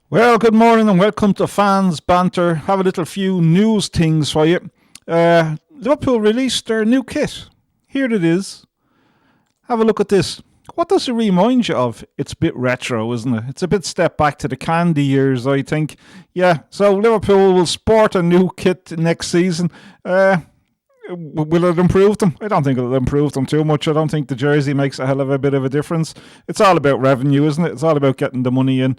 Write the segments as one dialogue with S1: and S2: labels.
S1: Well, good morning and welcome to Fans Banter. Have a little few news things for you. Liverpool released their new kit. Here it is. Have a look at this. What does it remind you of? It's a bit retro, isn't it? It's a bit step back to the candy years, I think. Yeah, so Liverpool will sport a new kit next season. Will it improve them? I don't think it'll improve them too much. I don't think the jersey makes a hell of a bit of a difference. It's all about revenue, isn't it? It's all about getting the money in.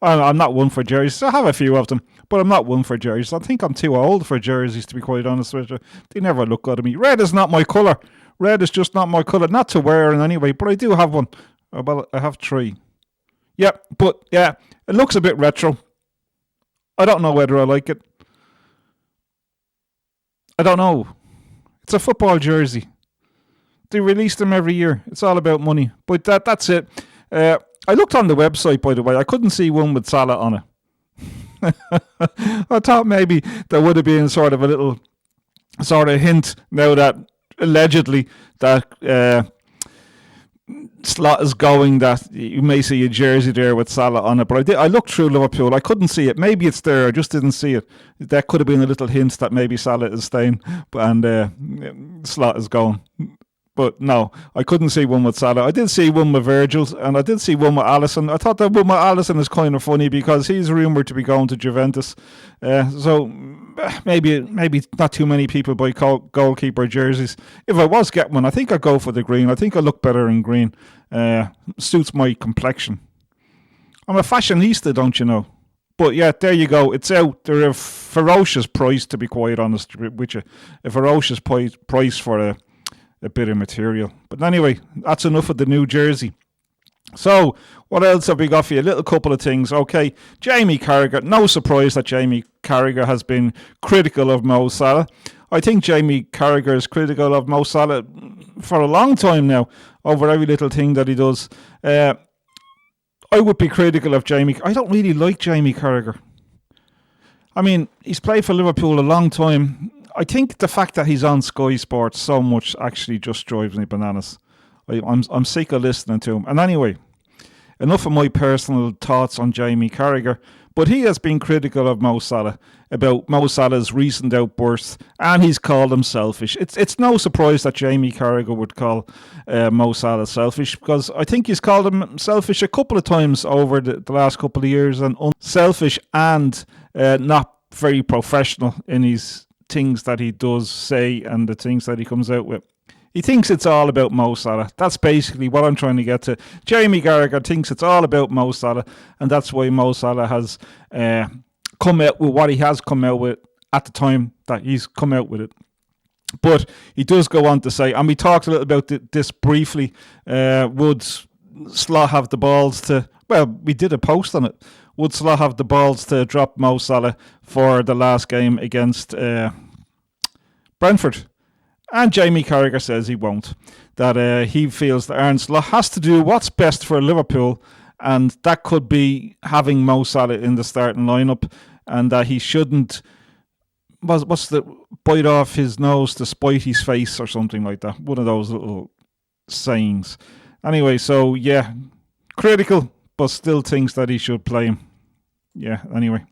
S1: I'm not one for jerseys. I have a few of them, but I'm not one for jerseys. I think I'm too old for jerseys, to be quite honest with you. They never look good on me. Red is not my colour. Red is just not my colour. Not to wear in any way, but I do have one. Well, I have three. Yeah, but yeah, it looks a bit retro. I don't know whether I like it. I don't know. It's a football jersey. They release them every year. It's all about money. But that's it. I looked on the website, by the way. I couldn't see one with Salah on it. I thought maybe there would have been sort of a little sort of hint now that allegedly that Slot is going, that you may see a jersey there with Salah on it. But I looked through Liverpool. I couldn't see it. Maybe it's there. I just didn't see it. That could have been a little hint that maybe Salah is staying and Slot is going. But no, I couldn't see one with Salah. I did see one with Virgil, and I did see one with Alisson. I thought that one with Alisson is kind of funny because he's rumoured to be going to Juventus. So maybe not too many people buy goalkeeper jerseys. If I was getting one, I think I'd go for the green. I think I look better in green. Suits my complexion. I'm a fashionista, don't you know? But yeah, there you go. It's out. They're a ferocious price, to be quite honest with you. A ferocious price for a bit of material. But anyway, that's enough of the new jersey. So, what else have we got for you? A little couple of things. Okay, Jamie Carragher. No surprise that Jamie Carragher has been critical of Mo Salah. I think Jamie Carragher is critical of Mo Salah for a long time now, over every little thing that he does. I would be critical of Jamie. I don't really like Jamie Carragher. I mean, he's played for Liverpool a long time. I think the fact that he's on Sky Sports so much actually just drives me bananas. I'm sick of listening to him. And anyway, enough of my personal thoughts on Jamie Carragher. But he has been critical of Mo Salah, about Mo Salah's recent outbursts, and he's called him selfish. It's no surprise that Jamie Carragher would call Mo Salah selfish, because I think he's called him selfish a couple of times over the last couple of years, and unselfish and not very professional in his things that he does say and the things that he comes out with. He thinks it's all about Mo Salah. That's basically what I'm trying to get to. Jamie Carragher thinks it's all about Mo Salah, and that's why Mo Salah has come out with what he has come out with at the time that he's come out with it. But he does go on to say, and we talked a little about this briefly, would Slot have the balls to, well, we did a post on it. Would Slot have the balls to drop Mo Salah for the last game against Brentford? And Jamie Carragher says he won't. That he feels that Arne Slot has to do what's best for Liverpool, and that could be having Mo Salah in the starting lineup, and that he shouldn't what's the bite off his nose to spite his face or something like that. One of those little sayings. Anyway, so yeah, critical, but still thinks that he should play him. Yeah, anyway.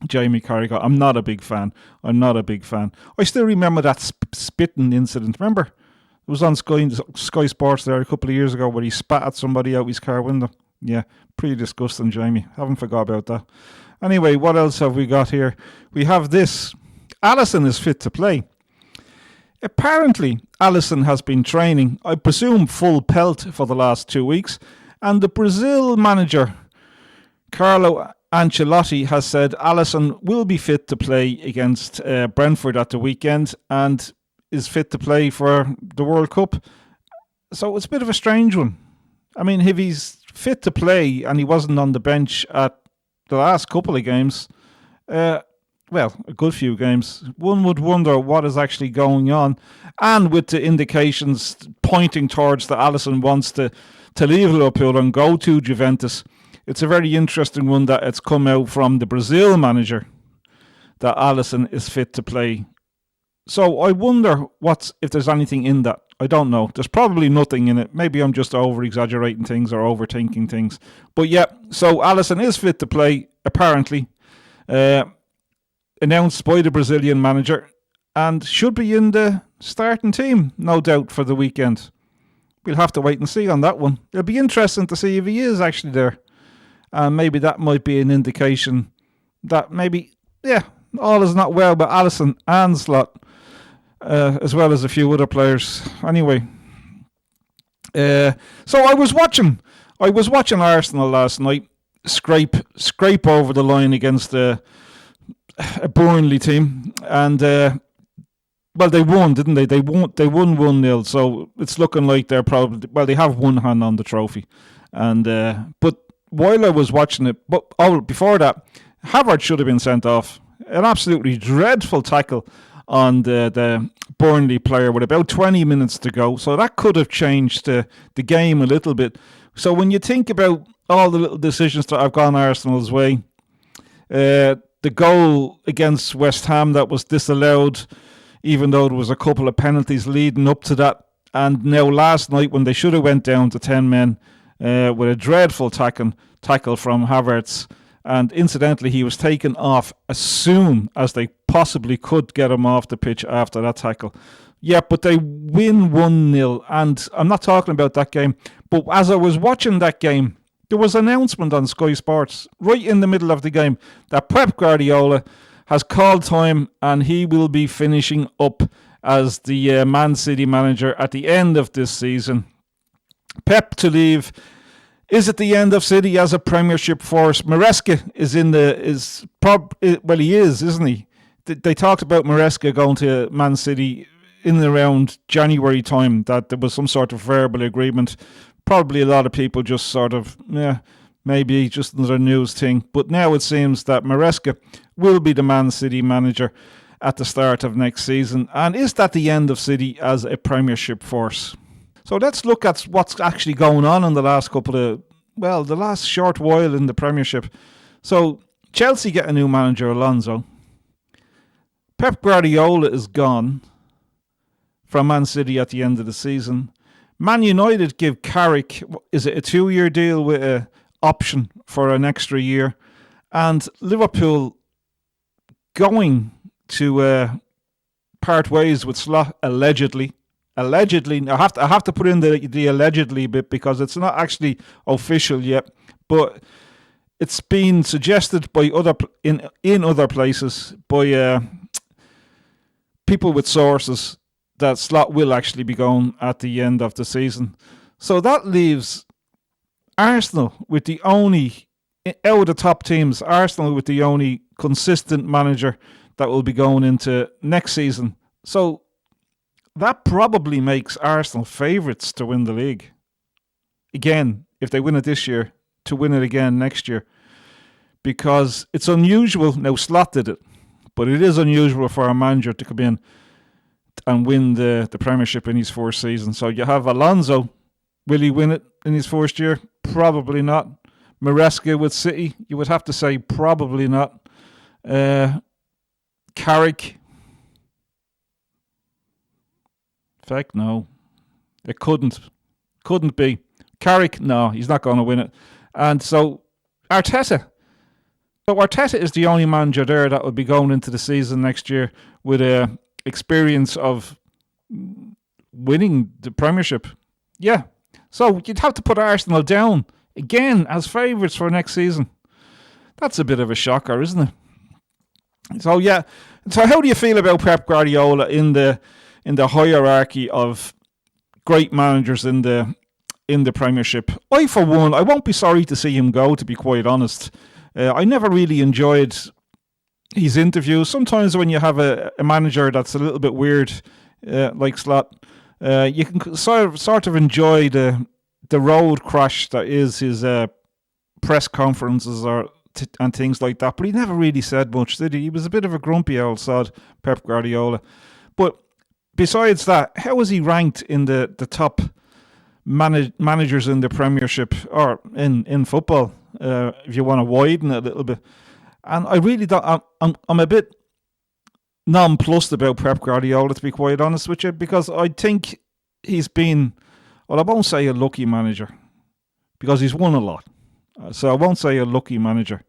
S1: Jamie Carragher, I'm not a big fan. I still remember that spitting incident. Remember? It was on Sky Sports there a couple of years ago where he spat at somebody out his car window. Yeah, pretty disgusting, Jamie. Haven't forgot about that. Anyway, what else have we got here? We have this. Alisson is fit to play. Apparently, Alisson has been training, I presume full pelt, for the last 2 weeks. And the Brazil manager, Carlo Ancelotti, has said Alisson will be fit to play against Brentford at the weekend and is fit to play for the World Cup. So it's a bit of a strange one. I mean, if he's fit to play and he wasn't on the bench at the last couple of games, well, a good few games, one would wonder what is actually going on. And with the indications pointing towards that Alisson wants to leave Liverpool and go to Juventus, it's a very interesting one that it's come out from the Brazil manager that Alisson is fit to play. So I wonder if there's anything in that. I don't know. There's probably nothing in it. Maybe I'm just over-exaggerating things or overthinking things. But yeah, so Alisson is fit to play, apparently. Announced by the Brazilian manager, and should be in the starting team, no doubt, for the weekend. We'll have to wait and see on that one. It'll be interesting to see if he is actually there. And maybe that might be an indication that maybe, all is not well with Alisson and Slot, as well as a few other players. Anyway, so I was watching Arsenal last night scrape over the line against a Burnley team, and they won, didn't they? They won 1-0. So it's looking like they're probably they have one hand on the trophy, and but while I was watching it, before that, Havertz should have been sent off. An absolutely dreadful tackle on the Burnley player with about 20 minutes to go. So that could have changed the game a little bit. So when you think about all the little decisions that have gone Arsenal's way, the goal against West Ham that was disallowed, even though there was a couple of penalties leading up to that, and now last night when they should have went down to 10 men with a dreadful tackle from Havertz. And incidentally, he was taken off as soon as they possibly could get him off the pitch after that tackle. Yeah, but they win 1-0. And I'm not talking about that game. But as I was watching that game, there was an announcement on Sky Sports right in the middle of the game that Pep Guardiola has called time and he will be finishing up as the Man City manager at the end of this season. Pep to leave. Is it the end of City as a Premiership force? Maresca he is, isn't he? They talked about Maresca going to Man City in and around January time, that there was some sort of verbal agreement. Probably a lot of people just sort of, maybe just another news thing. But now it seems that Maresca will be the Man City manager at the start of next season. And is that the end of City as a Premiership force? So let's look at what's actually going on in the last the last short while in the Premiership. So Chelsea get a new manager, Alonso. Pep Guardiola is gone from Man City at the end of the season. Man United give Carrick, is it a 2-year deal with an option for an extra year? And Liverpool going to part ways with Slot, allegedly. Allegedly, I have to put in the allegedly bit because it's not actually official yet, but it's been suggested by in other places by people with sources that Slot will actually be going at the end of the season. So that leaves Arsenal with the only, out of the top teams, Arsenal with the only consistent manager that will be going into next season. So that probably makes Arsenal favourites to win the league. Again, if they win it this year, to win it again next year. Because it's unusual, now Slot did it, but it is unusual for a manager to come in and win the Premiership in his first season. So you have Alonso. Will he win it in his first year? Probably not. Maresca with City, you would have to say probably not. Carrick. In fact, no. It couldn't be. Carrick, no, he's not going to win it. And so Arteta. So Arteta is the only manager there that will be going into the season next year with a experience of winning the Premiership. Yeah. So you'd have to put Arsenal down again as favourites for next season. That's a bit of a shocker, isn't it? So yeah. So how do you feel about Pep Guardiola in the hierarchy of great managers in the Premiership? I, for one, I won't be sorry to see him go, to be quite honest. I never really enjoyed his interviews. Sometimes when you have a manager that's a little bit weird, like Slot, you can sort of enjoy the road crash that is his press conferences and things like that. But he never really said much, did he? He was a bit of a grumpy old sod, Pep Guardiola. But besides that, how is he ranked in the top managers in the Premiership or in football? If you want to widen it a little bit, and I really don't. I'm a bit nonplussed about Pep Guardiola, to be quite honest with you, because I think he's been, well, I won't say a lucky manager because he's won a lot. So I won't say a lucky manager,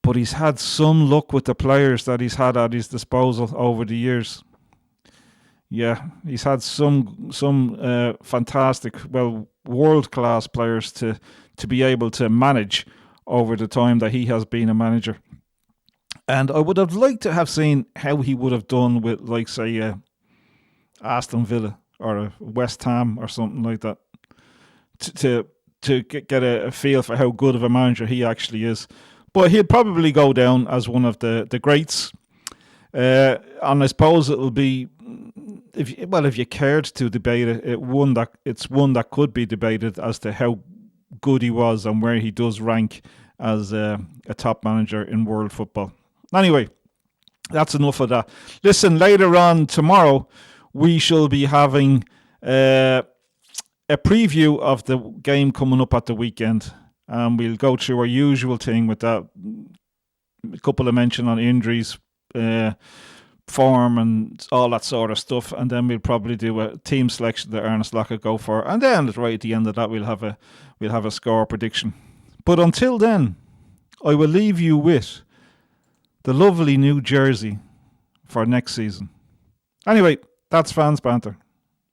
S1: but he's had some luck with the players that he's had at his disposal over the years. Yeah, he's had some fantastic, well, world class players to be able to manage over the time that he has been a manager. And I would have liked to have seen how he would have done with, like, say, Aston Villa or West Ham or something like that, to get a feel for how good of a manager he actually is. But he'll probably go down as one of the greats. And I suppose it'll be, if you cared to debate it, it's one that could be debated as to how good he was and where he does rank as a top manager in world football. Anyway, that's enough of that. Listen, later on tomorrow, we shall be having a preview of the game coming up at the weekend. And we'll go through our usual thing with that. A couple of mention on injuries, form and all that sort of stuff. And then we'll probably do a team selection that Arne Slot could go for. And then right at the end of that, we'll have a score prediction. But until then, I will leave you with the lovely new jersey for next season. Anyway, that's Fans Banter.